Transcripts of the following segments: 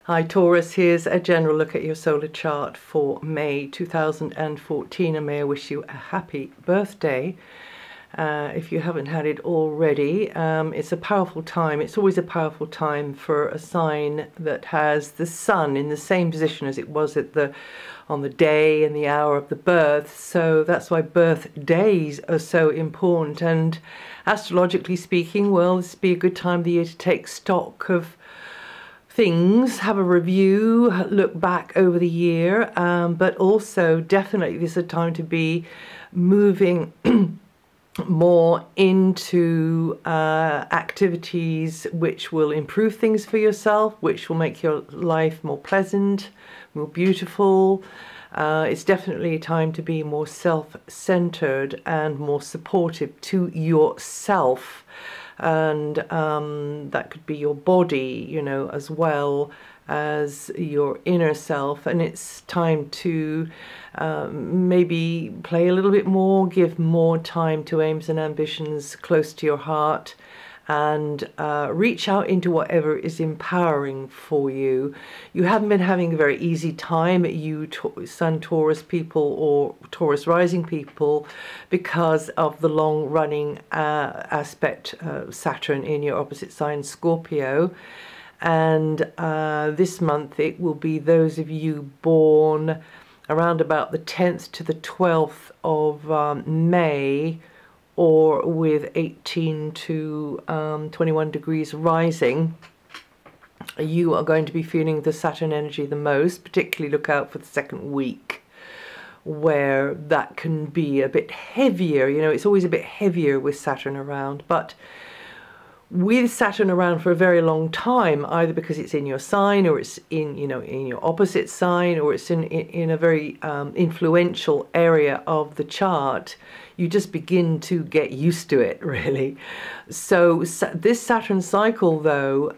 Hi Taurus, here's a general look at your solar chart for May 2014, and may I wish you a happy birthday if you haven't had it already. It's a powerful time. It's always a powerful time for a sign that has the sun in the same position as it was on the day and the hour of the birth. So that's why birthdays are so important, and astrologically speaking, well, this would be a good time of the year to take stock of things, have a review, look back over the year, but also definitely this is a time to be moving more into activities which will improve things for yourself, which will make your life more pleasant, more beautiful. It's definitely a time to be more self-centered and more supportive to yourself. And that could be your body, you know, as well as your inner self. And it's time to maybe play a little bit more, give more time to aims and ambitions close to your heart, and reach out into whatever is empowering for you. You haven't been having a very easy time, you Sun Taurus people or Taurus rising people, because of the long-running aspect Saturn in your opposite sign Scorpio. And this month it will be those of you born around about the 10th to the 12th of May, or with 18 to 21 degrees rising. You are going to be feeling the Saturn energy the most. Particularly look out for the second week, where that can be a bit heavier. You know, it's always a bit heavier with Saturn around, but with Saturn around for a very long time, either because it's in your sign, or it's in, you know, in your opposite sign, or it's in a very influential area of the chart, you just begin to get used to it, really. So this Saturn cycle, though,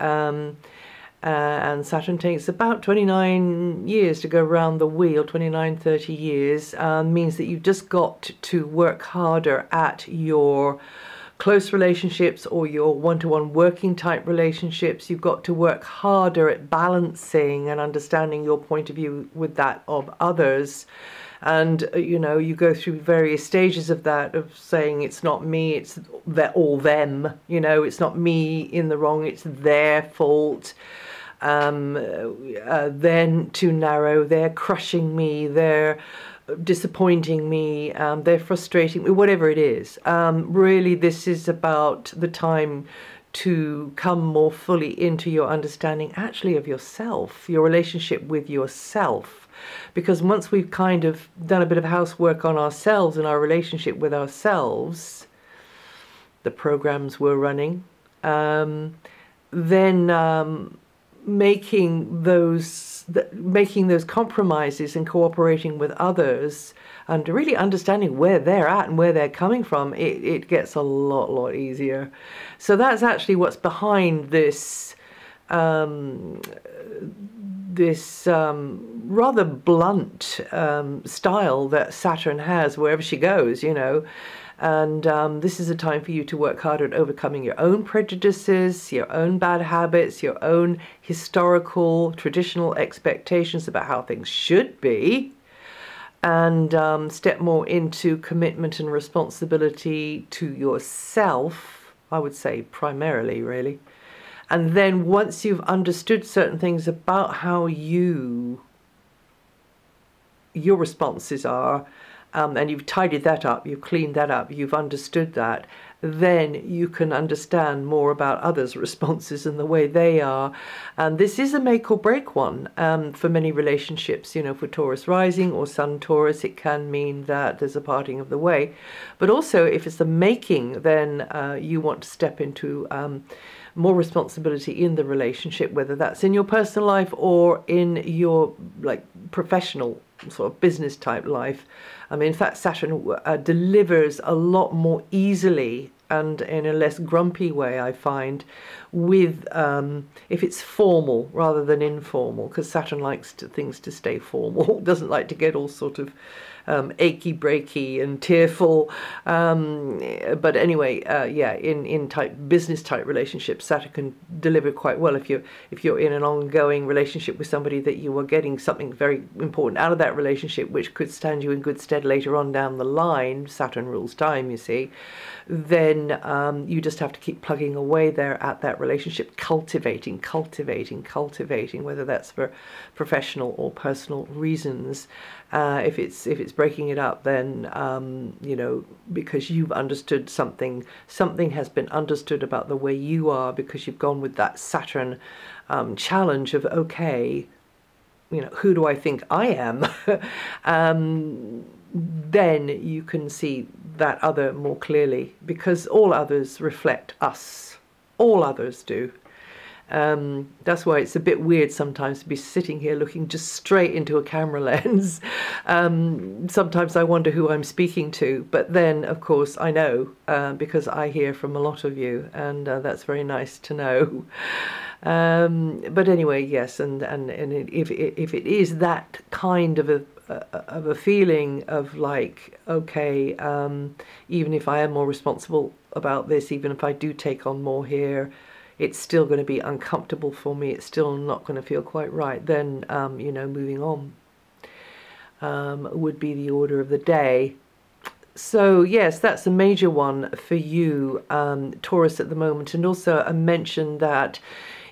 and Saturn takes about 29 years to go around the wheel, 30 years, means that you've just got to work harder at your close relationships or your one-to-one working type relationships. You've got to work harder at balancing and understanding your point of view with that of others. And you know, you go through various stages of that, of saying it's not me, it's all them. You know, it's not me in the wrong, it's their fault. Then too narrow, they're crushing me, they're disappointing me, they're frustrating me, whatever it is. Really, this is about the time to come more fully into your understanding actually of yourself, your relationship with yourself. Because once we've kind of done a bit of housework on ourselves and our relationship with ourselves, the programs we're running, then making those compromises and cooperating with others and really understanding where they're at and where they're coming from, it gets a lot easier. So that's actually what's behind this rather blunt style that Saturn has wherever she goes, you know. And this is a time for you to work harder at overcoming your own prejudices, your own bad habits, your own historical, traditional expectations about how things should be, and step more into commitment and responsibility to yourself, I would say primarily, really. And then once you've understood certain things about how your responses are, and you've tidied that up, you've cleaned that up, you've understood that, then you can understand more about others' responses and the way they are. And this is a make or break one for many relationships. You know, for Taurus rising or Sun Taurus, it can mean that there's a parting of the way. But also, if it's the making, then you want to step into more responsibility in the relationship, whether that's in your personal life or in your professional sort of business type life. I mean, in fact, Saturn delivers a lot more easily and in a less grumpy way, I find, with if it's formal rather than informal, because Saturn likes things to stay formal, doesn't like to get all sort of achy breaky and tearful. But anyway, yeah, in business type relationships, Saturn can deliver quite well. If you're in an ongoing relationship with somebody that you are getting something very important out of that relationship, which could stand you in good stead later on down the line, Saturn rules time, you see, then you just have to keep plugging away there at that relationship, cultivating, whether that's for professional or personal reasons. If it's breaking it up, then you know, because you've understood something has been understood about the way you are, because you've gone with that Saturn challenge of, okay, you know, who do I think I am? Then you can see that other more clearly, because all others reflect us. All others do. That's why it's a bit weird sometimes to be sitting here looking just straight into a camera lens. Sometimes I wonder who I'm speaking to, but then of course I know, because I hear from a lot of you, and that's very nice to know. But anyway, yes, and if it is that kind of a feeling of like, okay, even if I am more responsible about this, even if I do take on more here, it's still going to be uncomfortable for me, it's still not going to feel quite right, then you know, moving on would be the order of the day. So yes, that's a major one for you, Taurus, at the moment. And also I mentioned that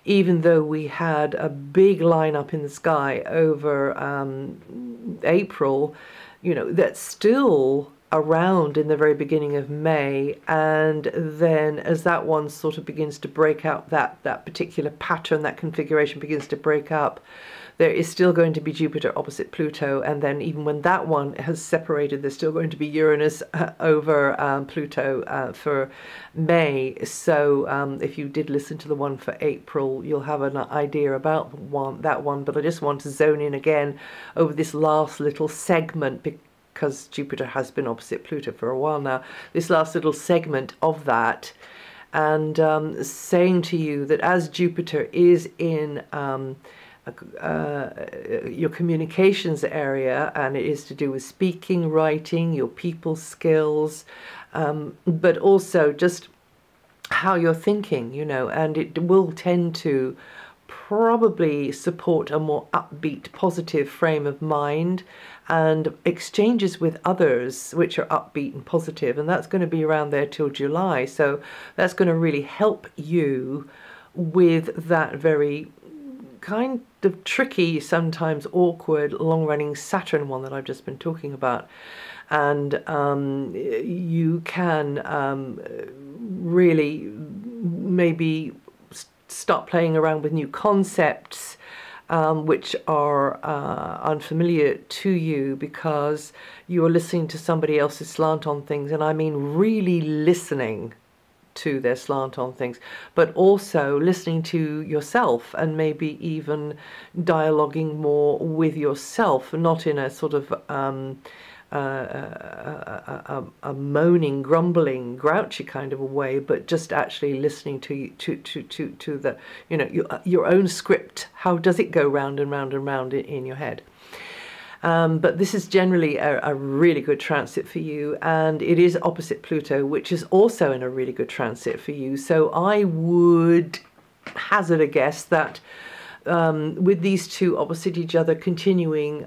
even though we had a big lineup in the sky over April, you know, that's still around in the very beginning of May. And then as that one sort of begins to break out, that particular pattern, that configuration begins to break up, there is still going to be Jupiter opposite Pluto. And then even when that one has separated, there's still going to be Uranus over Pluto for May. So if you did listen to the one for April, you'll have an idea about that one. But I just want to zone in again over this last little segment, because Jupiter has been opposite Pluto for a while now, this last little segment of that, and saying to you that as Jupiter is in your communications area, and it is to do with speaking, writing, your people skills, but also just how you're thinking, you know, and it will tend to probably support a more upbeat, positive frame of mind and exchanges with others which are upbeat and positive, and that's going to be around there till July. So that's going to really help you with that very kind of tricky, sometimes awkward, long-running Saturn one that I've just been talking about. And you can really maybe start playing around with new concepts which are unfamiliar to you, because you are listening to somebody else's slant on things, and I mean really listening to their slant on things, but also listening to yourself, and maybe even dialoguing more with yourself, not in a sort of a moaning, grumbling, grouchy kind of a way, but just actually listening to the, you know, your own script. How does it go round and round and round in your head? But this is generally a really good transit for you, and it is opposite Pluto, which is also in a really good transit for you. So I would hazard a guess that with these two opposite each other, continuing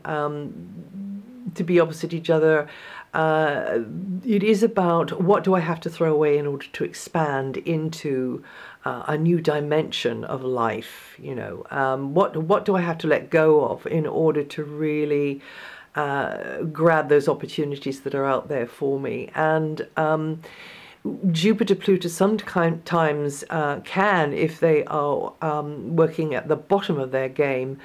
to be opposite each other, it is about, what do I have to throw away in order to expand into a new dimension of life, you know, what do I have to let go of in order to really grab those opportunities that are out there for me. And Jupiter Pluto sometimes can, if they are working at the bottom of their game,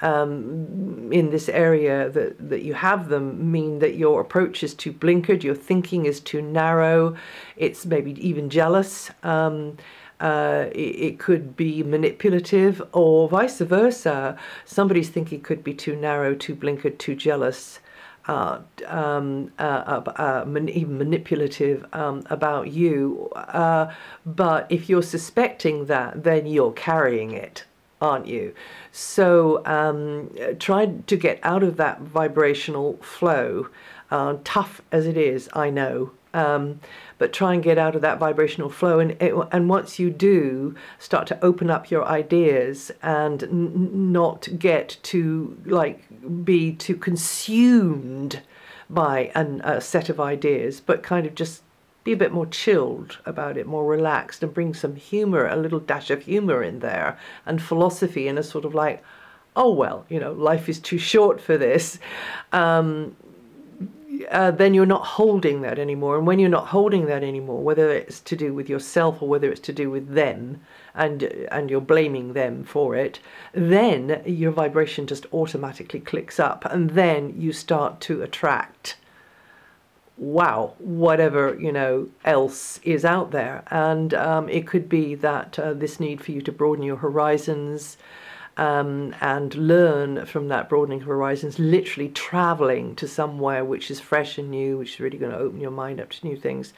in this area that you have them, mean that your approach is too blinkered, your thinking is too narrow, it's maybe even jealous. It could be manipulative, or vice versa. Somebody's thinking could be too narrow, too blinkered, too jealous, even manipulative about you. But if you're suspecting that, then you're carrying it, aren't you? So try to get out of that vibrational flow. tough as it is, I know. But try and get out of that vibrational flow, and once you do, start to open up your ideas and not get to be too consumed by a set of ideas, but kind of just be a bit more chilled about it, more relaxed, and bring some humor, a little dash of humor in there, and philosophy, and a sort of like, oh well, life is too short for this. Then you're not holding that anymore. And when you're not holding that anymore, whether it's to do with yourself or whether it's to do with them, and you're blaming them for it, then your vibration just automatically clicks up, and then you start to attract, wow, whatever else is out there. And it could be that this need for you to broaden your horizons, and learn from that broadening horizons, literally traveling to somewhere which is fresh and new, which is really going to open your mind up to new things.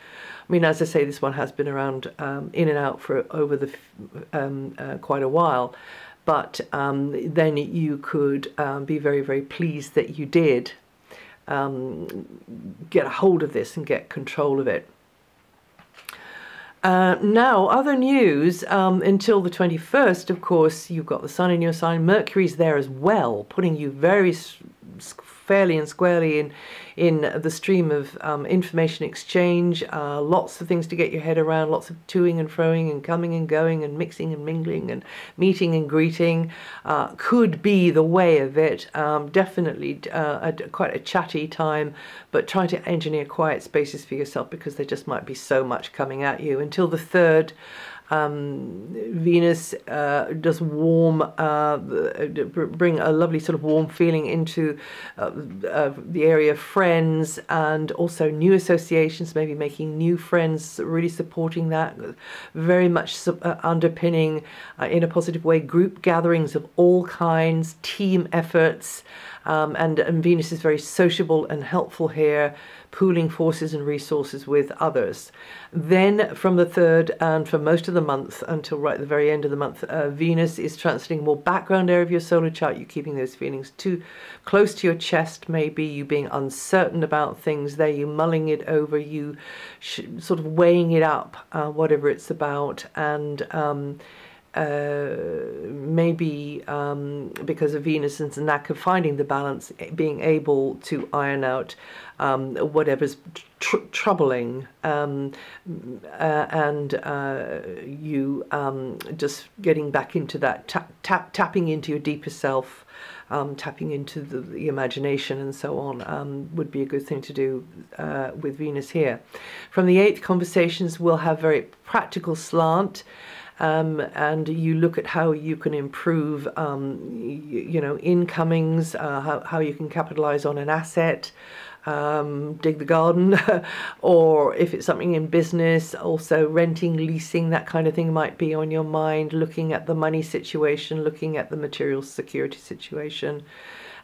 I mean, as I say, this one has been around in and out for over quite a while, but then you could be very, very pleased that you did get a hold of this and get control of it. Now, other news, until the 21st, of course, you've got the sun in your sign. Mercury's there as well, putting you very fairly and squarely in the stream of information exchange. Lots of things to get your head around, lots of toing and froing and coming and going and mixing and mingling and meeting and greeting. Could be the way of it. Definitely quite a chatty time, but try to engineer quiet spaces for yourself, because there just might be so much coming at you. Until the 3rd, Venus does bring a lovely sort of warm feeling into the area of friends, and also new associations, maybe making new friends, really supporting that, very much underpinning in a positive way group gatherings of all kinds, team efforts, and Venus is very sociable and helpful here, pooling forces and resources with others. Then from the 3rd and for most of the month until right at the very end of the month, Venus is transiting a more background area of your solar chart. You're keeping those feelings too close to your chest, maybe you being uncertain about things there, you mulling it over, you sort of weighing it up, whatever it's about, and maybe because of Venus and the knack of finding the balance, being able to iron out whatever's troubling, and you just getting back into that, tapping into your deeper self, tapping into the imagination and so on, would be a good thing to do with Venus here. From the 8th, conversations will have very practical slant. And you look at how you can improve, incomings, how you can capitalize on an asset, dig the garden, or if it's something in business, also renting, leasing, that kind of thing might be on your mind, looking at the money situation, looking at the material security situation.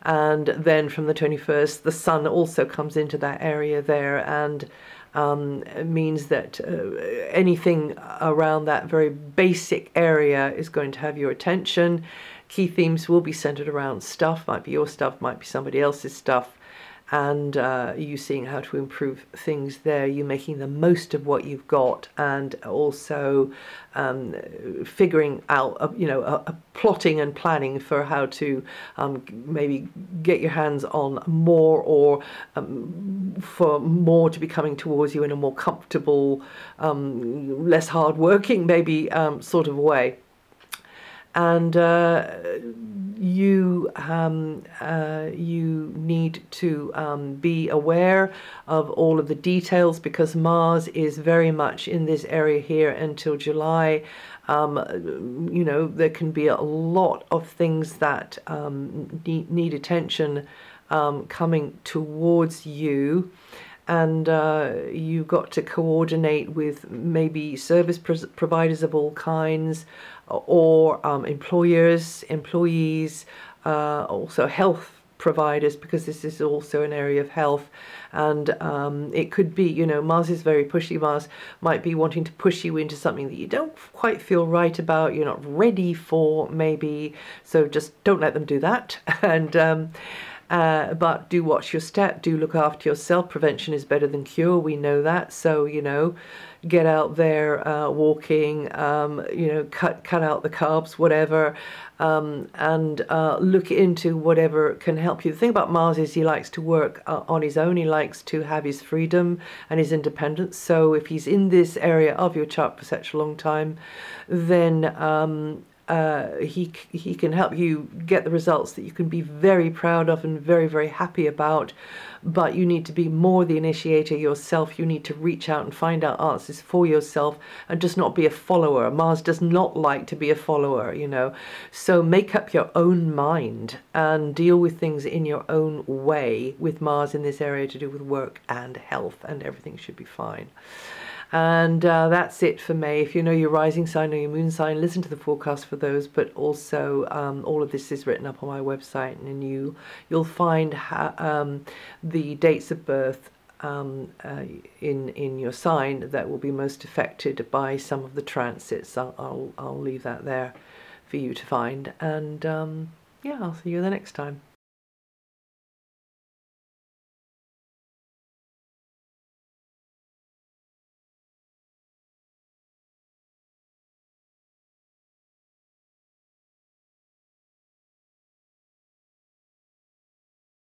And then from the 21st, the sun also comes into that area there, and means that anything around that very basic area is going to have your attention. Key themes will be centered around stuff, might be your stuff, might be somebody else's stuff, and you seeing how to improve things there, you making the most of what you've got, and also figuring out, plotting and planning for how to maybe get your hands on more, or for more to be coming towards you in a more comfortable, less hard-working maybe sort of way. And you need to be aware of all of the details, because Mars is very much in this area here until July. There can be a lot of things that need attention coming towards you. And you've got to coordinate with maybe service providers of all kinds, or employers, employees, also health providers, because this is also an area of health. And it could be, Mars is very pushy. Mars might be wanting to push you into something that you don't quite feel right about, you're not ready for maybe, so just don't let them do that. And But do watch your step, do look after yourself. Prevention is better than cure, we know that. So, you know, get out there walking, you know, cut out the carbs, whatever, and look into whatever can help you. The thing about Mars is he likes to work on his own. He likes to have his freedom and his independence. So if he's in this area of your chart for such a long time, then he can help you get the results that you can be very proud of and very, very happy about. But you need to be more the initiator yourself. You need to reach out and find out answers for yourself and just not be a follower. Mars does not like to be a follower, you know. So make up your own mind and deal with things in your own way with Mars in this area to do with work and health, and everything should be fine. And that's it for May. If you know your rising sign or your moon sign, listen to the forecast for those. But also, all of this is written up on my website, and you'll find the dates of birth in your sign that will be most affected by some of the transits. I'll leave that there for you to find. And yeah, I'll see you the next time.